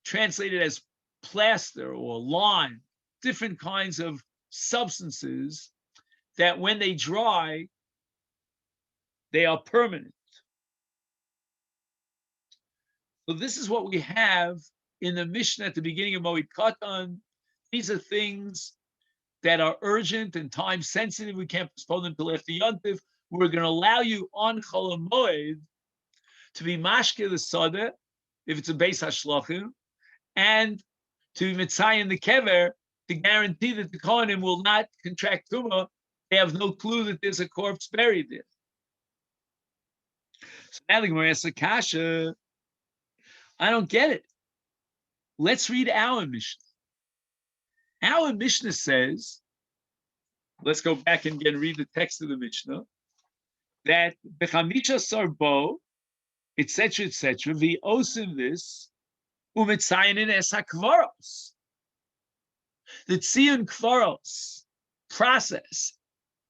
translated as plaster or lime, different kinds of substances that when they dry, they are permanent. So this is what we have in the Mishnah at the beginning of Moed Katan. These are things that are urgent and time sensitive. We can't postpone them till after Yontif. We're going to allow you on Chol HaMoed to be mashke the soda, if it's a Beis HaShlachim, and to be mitzayin the kever, to guarantee that the Kohanim will not contract tumah. They have no clue that there's a corpse buried there. So now the Gemara asks a kasha. I don't get it. Let's read our Mishnah. Our Mishnah says, let's go back and again read the text of the Mishnah, that b'chamisha sarbo, etc., the osim this, umetzayin es hakvaros. The tziyun kvaros process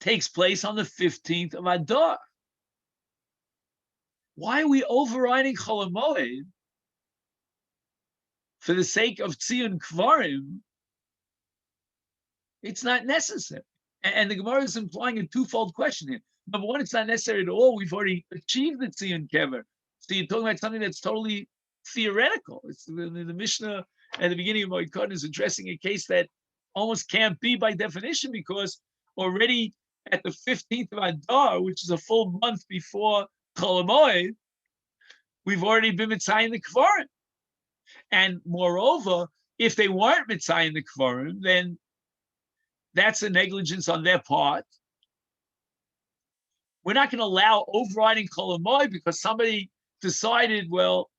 takes place on the 15th of Adar. Why are we overriding Chol HaMoed for the sake of tziyun kvarim? It's not necessary. And the Gemara is implying a twofold question here. Number one, it's not necessary at all. We've already achieved the tziyun kever. So you're talking about something that's totally theoretical. It's the Mishnah at the beginning of Moed Katan is addressing a case that almost can't be by definition, because already at the 15th of Adar, which is a full month before Chol HaMoed, we've already been mitzayin the kvarim. And moreover, if they weren't mitzayin the kvarim, then that's a negligence on their part. We're not going to allow overriding Chol HaMoed because somebody decided, well,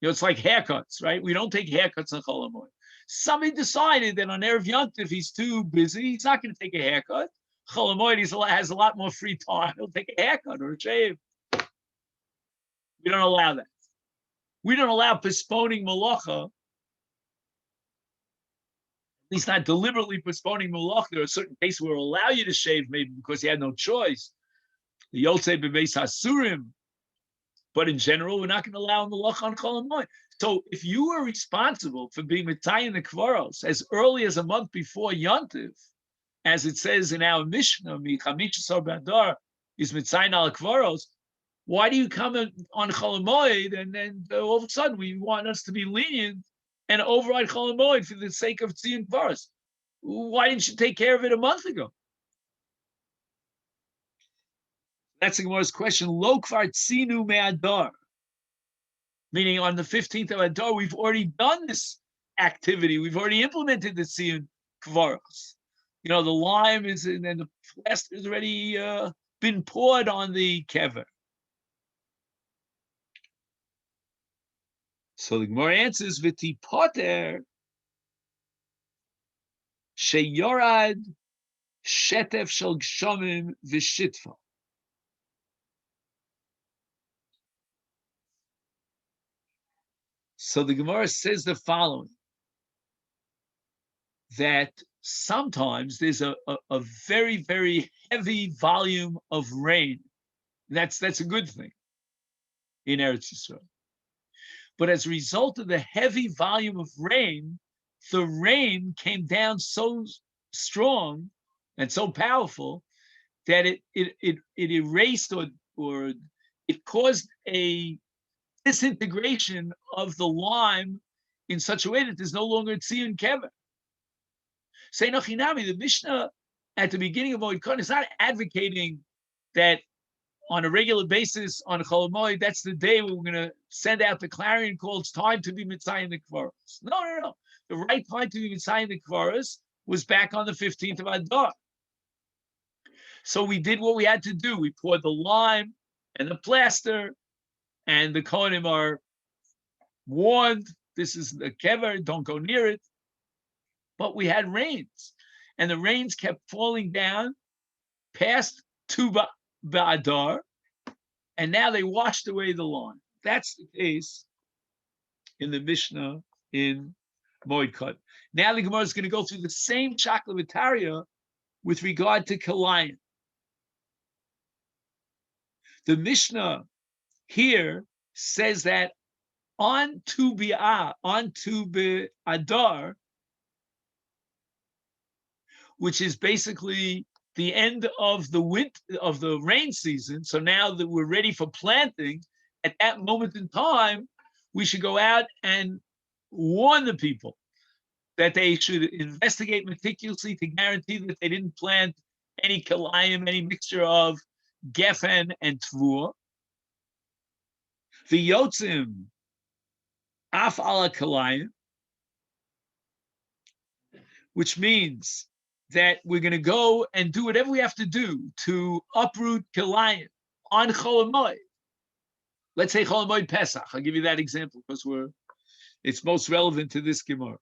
it's like haircuts, right? We don't take haircuts on Chol HaMoed. Somebody decided that on Erev Yontif, he's too busy. He's not going to take a haircut. Chol HaMoed has a lot more free time. He'll take a haircut or a shave. We don't allow that. We don't allow postponing malacha, at least not deliberately postponing malacha. There are certain cases where we'll allow you to shave, maybe because you had no choice. The Yotzei Bebeis Hasurim. But in general, we're not going to allow malacha on Chol HaMoed. So if you were responsible for being mitzayin the kvaros as early as a month before Yontif, as it says in our Mishnah, Michamisha Badar is mitzayin al kvaros, why do you come on Chol HaMoed and then all of a sudden we want us to be lenient and override Chol HaMoed for the sake of tziyun kvaros? Why didn't you take care of it a month ago? That's the Gemara's question. Lo kvar tzinu me'adar. Meaning on the 15th of Adar, we've already done this activity. We've already implemented the tziyun kvaros. The lime is in, and the plaster has already been poured on the kever. So the Gemara answers, V'ti poter sheyorad shetef shel gshomim v'shitfa. So the Gemara says the following, that sometimes there's a very, very heavy volume of rain. That's a good thing in Eretz Yisrael. But as a result of the heavy volume of rain, the rain came down so strong and so powerful that it erased or it caused a disintegration of the lime in such a way that there's no longer tziyun kever. Say Nochinami, the Mishnah at the beginning of Moed Katan is not advocating that on a regular basis on Chol Hamoed, that's the day we're going to send out the clarion call. It's time to be Mitzayim the Kvaros. No. The right time to be Mitzayim the Kvaros was back on the 15th of Adar. So we did what we had to do. We poured the lime and the plaster, and the Kohanim are warned, this is the kever, don't go near it. But we had rains, and the rains kept falling down past Tu Ba'adar, and now they washed away the lawn. That's the case in the Mishnah in Moed Katan. Now the Gemara is going to go through the same Shaklavitaria with regard to Kalayim. The Mishnah here says that on Tu Ba'adar, which is basically the end of the rain season. So now that we're ready for planting, at that moment in time, we should go out and warn the people that they should investigate meticulously to guarantee that they didn't plant any kalayim, any mixture of gefen and tvur. The yotzim af ala kalayim, which means that we're going to go and do whatever we have to do to uproot kalayim on Chol Hamoed. Let's say Chol Hamoed Pesach. I'll give you that example because it's most relevant to this Gemara.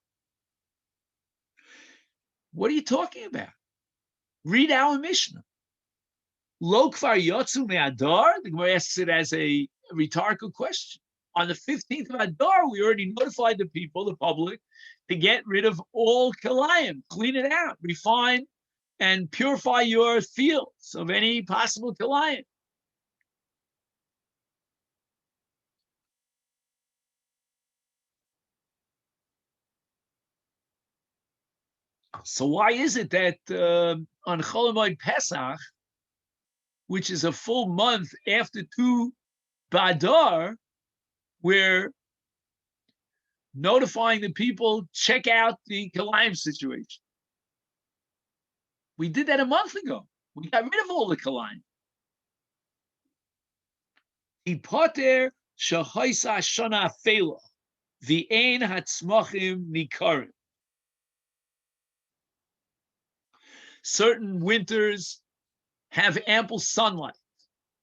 What are you talking about? Read our Mishnah. Lo kvar yotzu me'adar? The Gemara asks it as a rhetorical question. On the 15th of Adar, we already notified the people, the public, to get rid of all kalayim, clean it out, refine and purify your fields of any possible kalayim. So why is it that on Chol Hamoed Pesach, which is a full month after Tu B'Adar, we're notifying the people, check out the kalayim situation? We did that a month ago. We got rid of all the kalayim. Hipoter shahoisa shana fela, the ein hatzmachim nikarim. Certain winters have ample sunlight.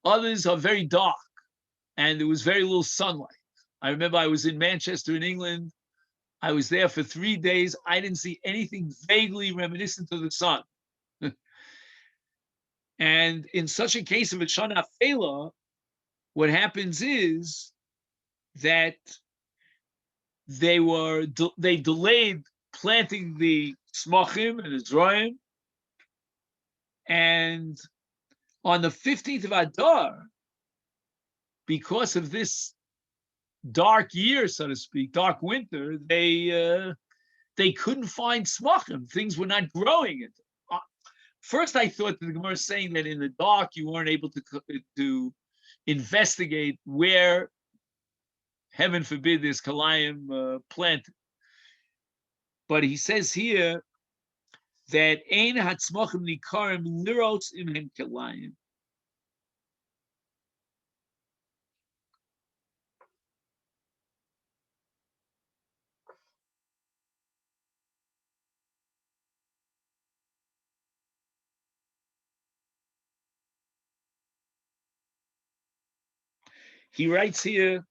Others are very dark, and there was very little sunlight. I remember I was in Manchester in England. I was there for 3 days. I didn't see anything vaguely reminiscent of the sun. And in such a case of a Shana Fela, what happens is that they delayed planting the smachim and the droim. And on the 15th of Adar, because of this dark year, so to speak, dark winter, they couldn't find smachim. Things were not growing. First, I thought that the Gemara is saying that in the dark you weren't able to investigate where, heaven forbid, there's kalayim planted. But he says here that ein hatzmachim nikarim liros imhem kalayim. He writes here,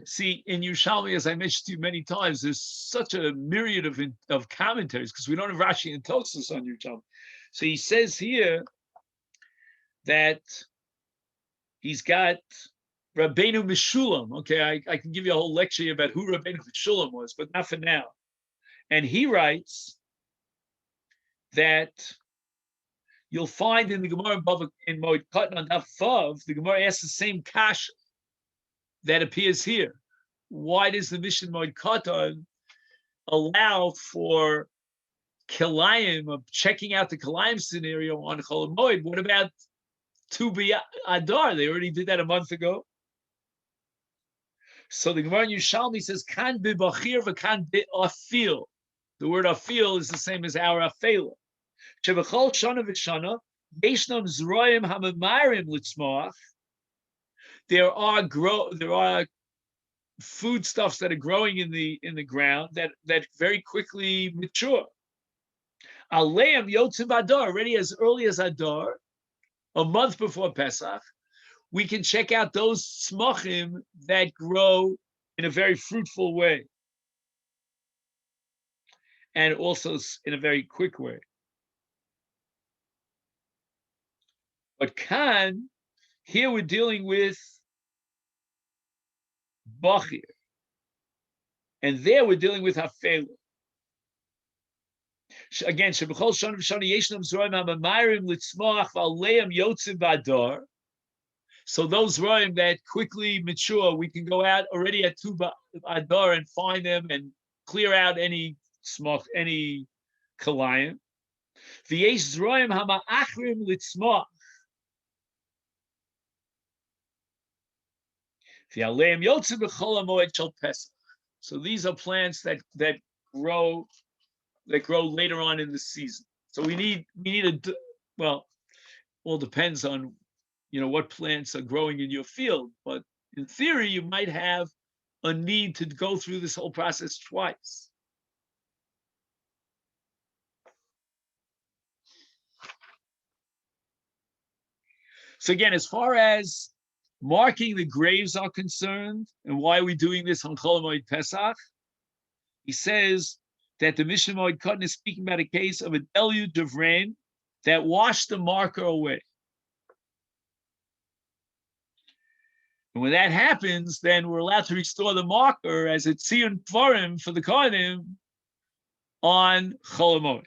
see, in Yerushalmi, as I mentioned to you many times, there's such a myriad of commentaries because we don't have Rashi and Tosfos on Yerushalmi. So he says here that he's got Rabbeinu Meshulam. Okay, I can give you a whole lecture about who Rabbeinu Meshulam was, but not for now. And he writes that you'll find in the Gemara in Moed Katan on Daf Vav, the Gemara asks the same kasha that appears here. Why does the Mishnah Moed Katan allow for kalayim, of checking out the kalayim scenario on Chol Hamoed? What about Tu B'Adar? They already did that a month ago. So the Gemara in Yerushalmi says, Kan b'bachir v'kan b'afil. The word afil is the same as our afela. Shebechol shana v'shana yeshnam zroim hamamarim litzmoach. There are foodstuffs that are growing in the ground that very quickly mature. Aleim yotzim adar, already as early as Adar, a month before Pesach, we can check out those smachim that grow in a very fruitful way, and also in a very quick way. But here we're dealing with Bachir, and there we're dealing with Hafela. Again, Shebechol Shana V'Shana Yeshnam Zroim HaMamayrim Litzmoach V'Aleim Yotzim B'Adar. So those Roim that quickly mature, we can go out already at Tu Adar and find them and clear out any smach, any kalayim. V'yesh Zroim HaMa'achrim Litzmoach. V'Aleim Yotzim B'Chol HaMoed Shel Pesach. So these are plants that grow later on in the season. So we need well, all depends on what plants are growing in your field, but in theory you might have a need to go through this whole process twice. So again, as far as marking the graves are concerned, and why are we doing this on Chol Hamoed Pesach, he says that the Mishnah Moed Katan is speaking about a case of a deluge of rain that washed the marker away. And when that happens, then we're allowed to restore the marker as a tziyun kvarim for the kohanim on Chol Hamoed.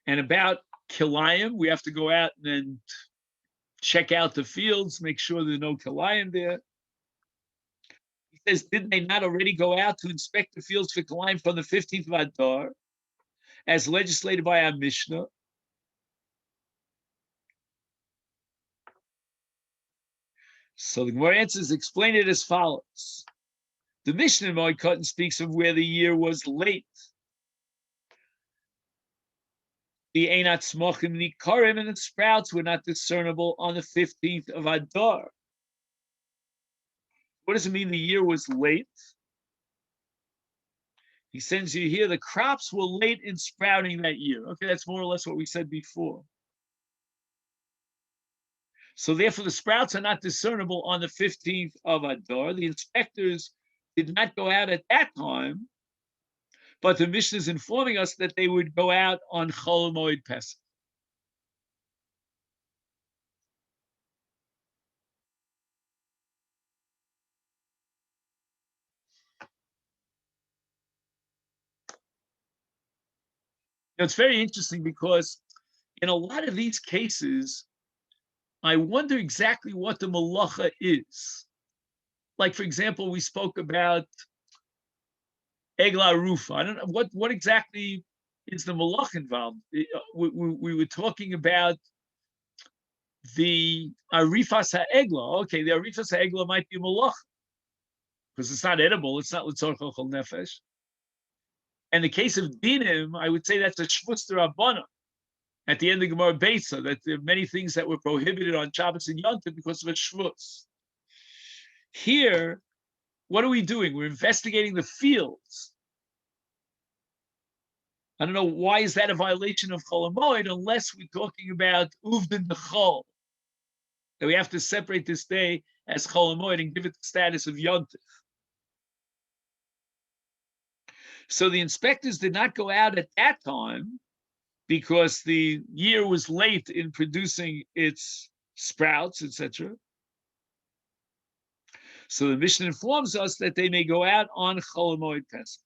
And about kilayim, we have to go out and check out the fields, make sure there are no kilayim there. He says, didn't they not already go out to inspect the fields for kilayim from the 15th of Adar, as legislated by our Mishnah? So the Gemara answers, explain it as follows. The Mishnah in Moed Katan speaks of where the year was late. The Einat Smochim Nikarim, and the sprouts were not discernible on the 15th of Adar. What does it mean the year was late? He sends you here, the crops were late in sprouting that year. Okay, that's more or less what we said before. So therefore, the sprouts are not discernible on the 15th of Adar. The inspectors did not go out at that time, but the Mishnah is informing us that they would go out on Chol Hamoed Pesach. It's very interesting because in a lot of these cases, I wonder exactly what the malacha is. Like, for example, we spoke about Egla Rufa. I don't know what exactly is the malacha involved. We were talking about the Arifas HaEgla. Okay, the Arifas HaEgla might be a malacha because it's not edible. It's not L'tzorech Ochel Nefesh. In the case of dinim, I would say that's a shvus d'Rabbana. At the end of Gemara Beitza, that there are many things that were prohibited on Shabbos and Yom Tov because of a shvus. Here, what are we doing? We're investigating the fields. I don't know, why is that a violation of Chol Hamoed unless we're talking about Uvdin Dechol, that we have to separate this day as Chol Hamoed and give it the status of Yom Tov. So the inspectors did not go out at that time because the year was late in producing its sprouts, etc. So the Mishnah informs us that they may go out on Chol Hamoed Pesach.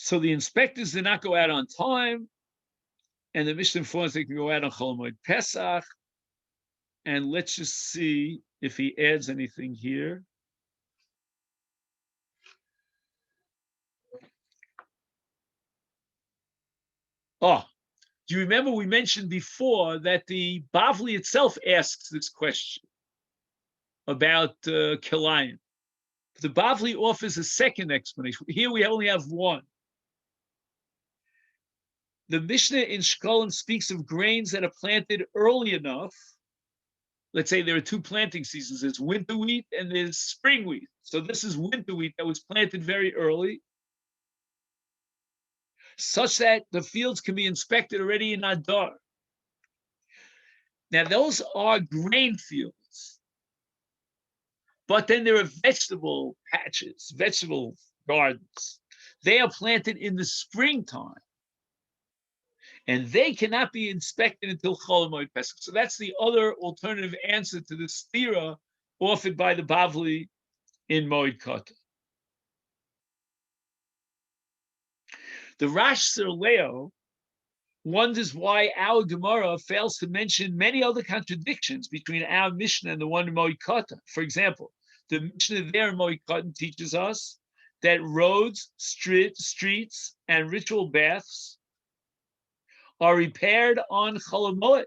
So the inspectors did not go out on time, and the Mishnah informs they can go out on Chol Hamoed Pesach. And let's just see if he adds anything here. Oh, do you remember we mentioned before that the Bavli itself asks this question about Kilayim? The Bavli offers a second explanation. Here we only have one. The Mishnah in Shekalim speaks of grains that are planted early enough. Let's say there are two planting seasons. There's winter wheat and there's spring wheat. So this is winter wheat that was planted very early, such that the fields can be inspected already in Adar. Now, those are grain fields. But then there are vegetable patches, vegetable gardens. They are planted in the springtime. And they cannot be inspected until Chol Hamoed Pesach. So that's the other alternative answer to the stira offered by the Bavli in Moed Katan. The Rash Leo wonders why our Gemara fails to mention many other contradictions between our Mishnah and the one in Moed Katan. For example, the Mishnah there in Moed Katan teaches us that roads, streets, and ritual baths are repaired on Chol Hamoed,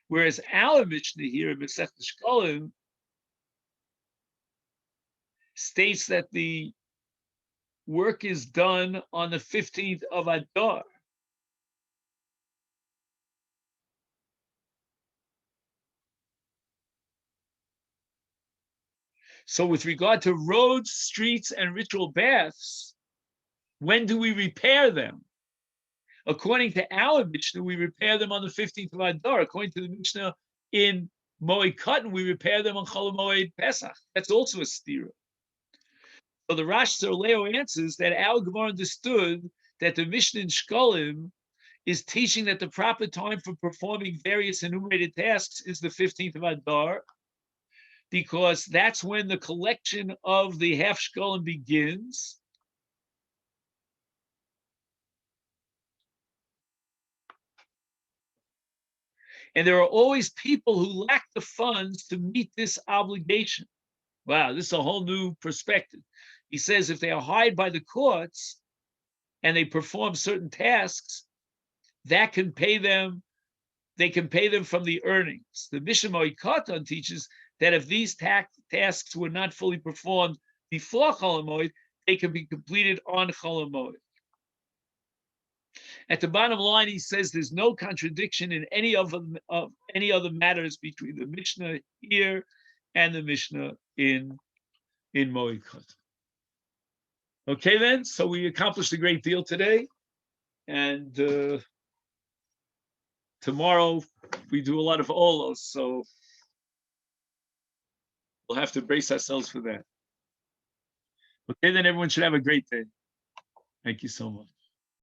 whereas our Mishnah here in Masechet Shekalim states that the work is done on the 15th of Adar. So with regard to roads, streets, and ritual baths, when do we repair them? According to our Mishnah, we repair them on the 15th of Adar. According to the Mishnah in Moed Katan, we repair them on Chol Hamoed Pesach. That's also a stira. So the Rash Leo answers that our Gemara understood that the Mishnah in Shekalim is teaching that the proper time for performing various enumerated tasks is the 15th of Adar, because that's when the collection of the half shekalim begins. And there are always people who lack the funds to meet this obligation. Wow, this is a whole new perspective. He says if they are hired by the courts and they perform certain tasks, that can pay them, they can pay them from the earnings. The Mishnah Moed Katan teaches that if these tasks were not fully performed before Chol Hamoed, they can be completed on Chol Hamoed. At the bottom line, he says there's no contradiction in any of any other matters between the Mishnah here and the Mishnah in Moed Katan. Okay, then, so we accomplished a great deal today, and tomorrow we do a lot of olos, so we'll have to brace ourselves for that. Okay, then everyone should have a great day. Thank you so much.